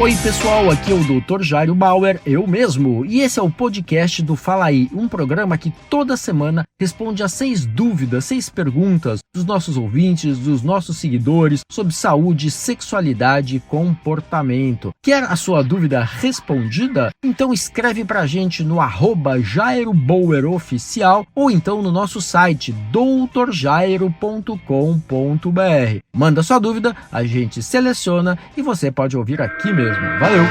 Oi pessoal, aqui é o Dr. Jairo Bauer, eu mesmo, e esse é o podcast do Fala Aí, um programa que toda semana responde a 6 dúvidas, 6 perguntas dos nossos ouvintes, dos nossos seguidores sobre saúde, sexualidade e comportamento. Quer a sua dúvida respondida? Então escreve pra gente no @JairoBauerOficial ou então no nosso site doutorjairo.com.br. Manda sua dúvida, a gente seleciona e você pode ouvir aqui mesmo. Valeu!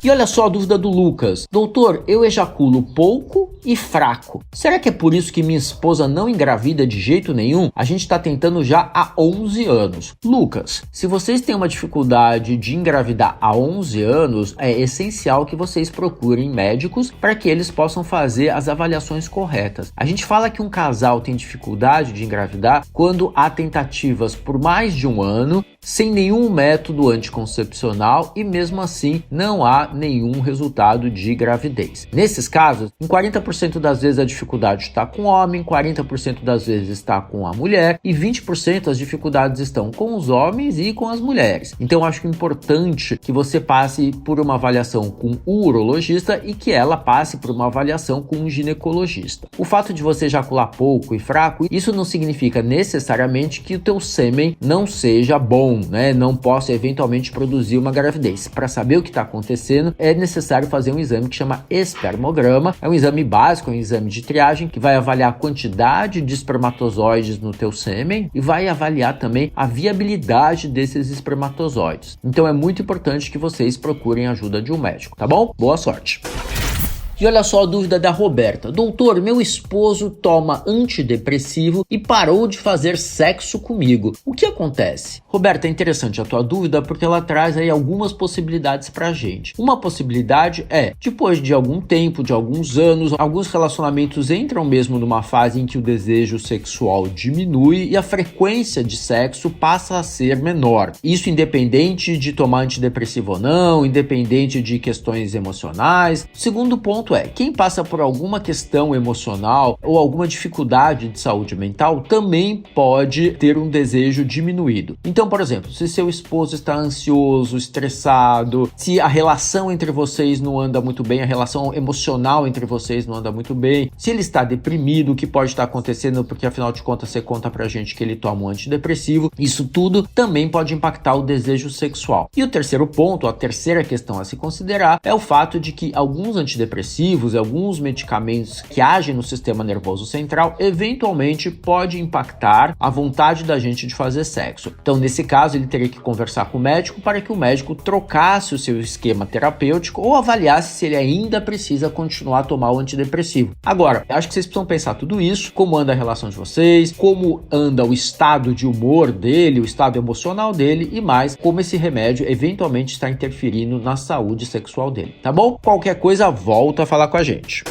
E olha só a dúvida do Lucas. Doutor, eu ejaculo pouco e fraco. Será que é por isso que minha esposa não engravida de jeito nenhum? A gente está tentando já há 11 anos. Lucas, se vocês têm uma dificuldade de engravidar há 11 anos, é essencial que vocês procurem médicos para que eles possam fazer as avaliações corretas. A gente fala que um casal tem dificuldade de engravidar quando há tentativas por mais de um ano, sem nenhum método anticoncepcional e mesmo assim não há nenhum resultado de gravidez. Nesses casos, em 40% das vezes a dificuldade está com o homem, 40% das vezes está com a mulher e 20% as dificuldades estão com os homens e com as mulheres. Então eu acho importante que você passe por uma avaliação com o urologista e que ela passe por uma avaliação com um ginecologista. O fato de você ejacular pouco e fraco, isso não significa necessariamente que o teu sêmen não seja bom, né? Não possa eventualmente produzir uma gravidez. Para saber o que está acontecendo, é necessário fazer um exame que chama espermograma. É um exame básico, é um exame de triagem que vai avaliar a quantidade de espermatozoides no teu sêmen e vai avaliar também a viabilidade desses espermatozoides. Então é muito importante que vocês procurem a ajuda de um médico, tá bom? Boa sorte! E olha só a dúvida da Roberta. Doutor, meu esposo toma antidepressivo e parou de fazer sexo comigo. O que acontece? Roberta, é interessante a tua dúvida porque ela traz aí algumas possibilidades pra gente. Uma possibilidade é, depois de algum tempo, de alguns anos, alguns relacionamentos entram mesmo numa fase em que o desejo sexual diminui e a frequência de sexo passa a ser menor. Isso independente de tomar antidepressivo ou não, independente de questões emocionais. Segundo ponto é, quem passa por alguma questão emocional ou alguma dificuldade de saúde mental também pode ter um desejo diminuído. Então, por exemplo, se seu esposo está ansioso, estressado, se a relação entre vocês não anda muito bem, a relação emocional entre vocês não anda muito bem, se ele está deprimido, o que pode estar acontecendo, porque afinal de contas você conta pra gente que ele toma um antidepressivo, isso tudo também pode impactar o desejo sexual. E o terceiro ponto, a terceira questão a se considerar, é o fato de que alguns antidepressivos, alguns medicamentos que agem no sistema nervoso central, eventualmente pode impactar a vontade da gente de fazer sexo. Então, nesse caso, ele teria que conversar com o médico para que o médico trocasse o seu esquema terapêutico ou avaliasse se ele ainda precisa continuar a tomar o antidepressivo. Agora, acho que vocês precisam pensar tudo isso, como anda a relação de vocês, como anda o estado de humor dele, o estado emocional dele e mais, como esse remédio eventualmente está interferindo na saúde sexual dele, tá bom? Qualquer coisa, volta a falar com a gente.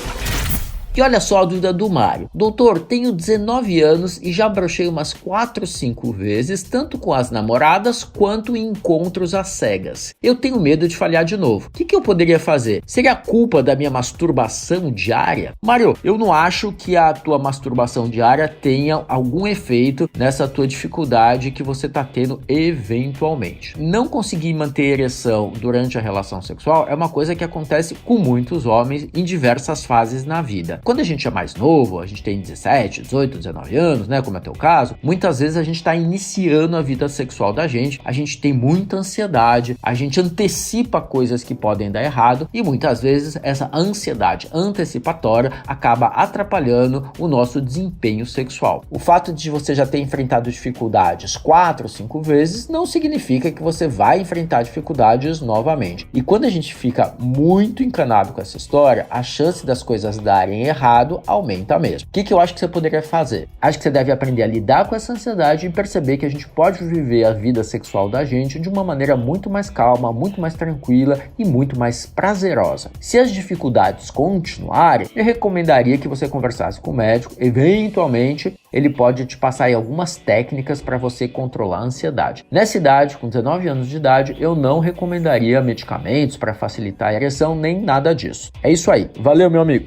E olha só a dúvida do Mário. Doutor, tenho 19 anos e já brochei umas 4, 5 vezes, tanto com as namoradas quanto em encontros às cegas. Eu tenho medo de falhar de novo. O que eu poderia fazer? Seria culpa da minha masturbação diária? Mário, eu não acho que a tua masturbação diária tenha algum efeito nessa tua dificuldade que você está tendo eventualmente. Não conseguir manter ereção durante a relação sexual é uma coisa que acontece com muitos homens em diversas fases na vida. Quando a gente é mais novo, a gente tem 17, 18, 19 anos, né, como é o teu caso, muitas vezes a gente está iniciando a vida sexual da gente, a gente tem muita ansiedade, a gente antecipa coisas que podem dar errado e muitas vezes essa ansiedade antecipatória acaba atrapalhando o nosso desempenho sexual. O fato de você já ter enfrentado dificuldades 4, 5 vezes não significa que você vai enfrentar dificuldades novamente. E quando a gente fica muito encanado com essa história, a chance das coisas darem errado aumenta mesmo. O que eu acho que você poderia fazer? Acho que você deve aprender a lidar com essa ansiedade e perceber que a gente pode viver a vida sexual da gente de uma maneira muito mais calma, muito mais tranquila e muito mais prazerosa. Se as dificuldades continuarem, eu recomendaria que você conversasse com o médico. Eventualmente, ele pode te passar aí algumas técnicas para você controlar a ansiedade. Nessa idade, com 19 anos de idade, eu não recomendaria medicamentos para facilitar a ereção, nem nada disso. É isso aí. Valeu, meu amigo!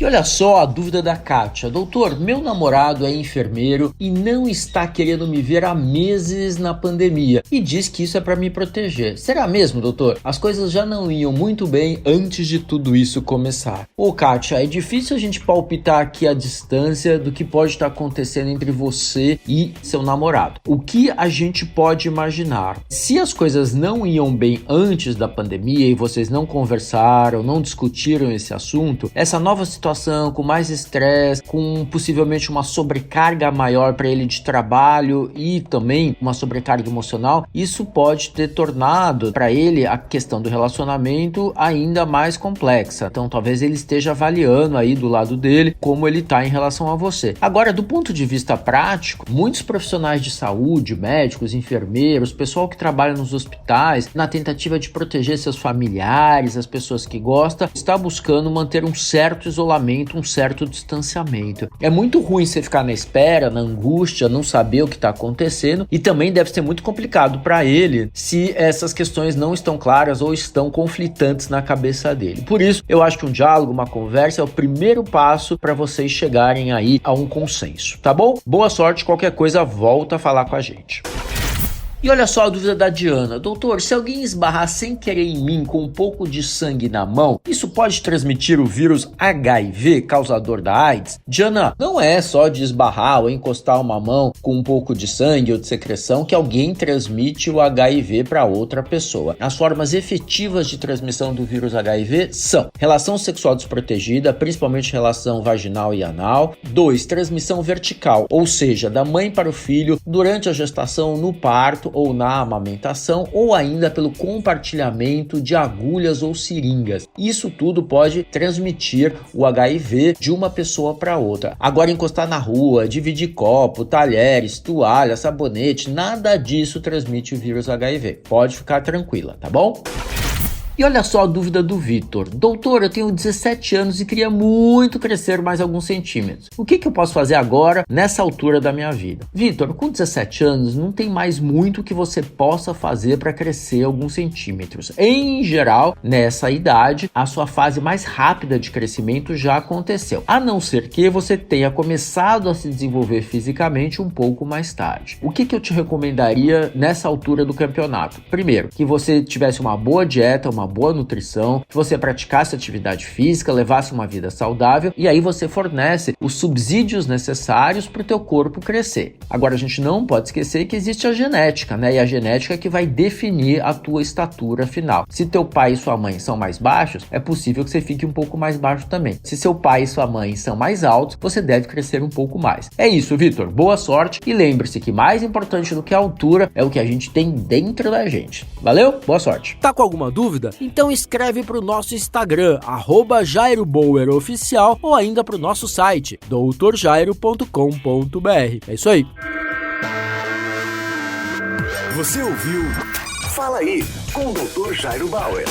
E olha só a dúvida da Kátia. Doutor, meu namorado é enfermeiro e não está querendo me ver há meses na pandemia e diz que isso é para me proteger. Será mesmo, doutor? As coisas já não iam muito bem antes de tudo isso começar. Ô Kátia, é difícil a gente palpitar aqui a distância do que pode estar acontecendo entre você e seu namorado. O que a gente pode imaginar? Se as coisas não iam bem antes da pandemia e vocês não conversaram, não discutiram esse assunto, essa nova situação com mais estresse, com possivelmente uma sobrecarga maior para ele de trabalho e também uma sobrecarga emocional, isso pode ter tornado para ele a questão do relacionamento ainda mais complexa. Então talvez ele esteja avaliando aí do lado dele como ele está em relação a você. Agora, do ponto de vista prático, muitos profissionais de saúde, médicos, enfermeiros, pessoal que trabalha nos hospitais, na tentativa de proteger seus familiares, as pessoas que gostam, está buscando manter um certo isolamento, um certo distanciamento. É muito ruim você ficar na espera, na angústia, não saber o que está acontecendo, e também deve ser muito complicado para ele se essas questões não estão claras ou estão conflitantes na cabeça dele. Por isso, eu acho que um diálogo, uma conversa é o primeiro passo para vocês chegarem aí a um consenso, tá bom? Boa sorte, qualquer coisa volta a falar com a gente. E olha só a dúvida da Diana. Doutor, se alguém esbarrar sem querer em mim com um pouco de sangue na mão, isso pode transmitir o vírus HIV, causador da AIDS? Diana, não é só de esbarrar ou encostar uma mão com um pouco de sangue ou de secreção que alguém transmite o HIV para outra pessoa. As formas efetivas de transmissão do vírus HIV são relação sexual desprotegida, principalmente relação vaginal e anal. 2. Transmissão vertical, ou seja, da mãe para o filho durante a gestação, no parto ou na amamentação, ou ainda pelo compartilhamento de agulhas ou seringas. Isso tudo pode transmitir o HIV de uma pessoa para outra. Agora, encostar na rua, dividir copo, talheres, toalha, sabonete, nada disso transmite o vírus HIV. Pode ficar tranquila, tá bom? E olha só a dúvida do Vitor. Doutor, eu tenho 17 anos e queria muito crescer mais alguns centímetros. O que eu posso fazer agora, nessa altura da minha vida? Vitor, com 17 anos, não tem mais muito que você possa fazer para crescer alguns centímetros. Em geral, nessa idade, a sua fase mais rápida de crescimento já aconteceu. A não ser que você tenha começado a se desenvolver fisicamente um pouco mais tarde. O que eu te recomendaria nessa altura do campeonato? Primeiro, que você tivesse uma boa dieta, uma boa nutrição, que você praticasse atividade física, levasse uma vida saudável, e aí você fornece os subsídios necessários para o teu corpo crescer. Agora, a gente não pode esquecer que existe a genética, né? E a genética é que vai definir a tua estatura final. Se teu pai e sua mãe são mais baixos, é possível que você fique um pouco mais baixo também. Se seu pai e sua mãe são mais altos, você deve crescer um pouco mais. É isso, Vitor. Boa sorte e lembre-se que mais importante do que a altura é o que a gente tem dentro da gente. Valeu? Boa sorte. Tá com alguma dúvida? Então escreve para o nosso Instagram, @JairoBauerOficial, ou ainda para o nosso site, doutorjairo.com.br. É isso aí. Você ouviu Fala Aí, com o Dr. Jairo Bauer.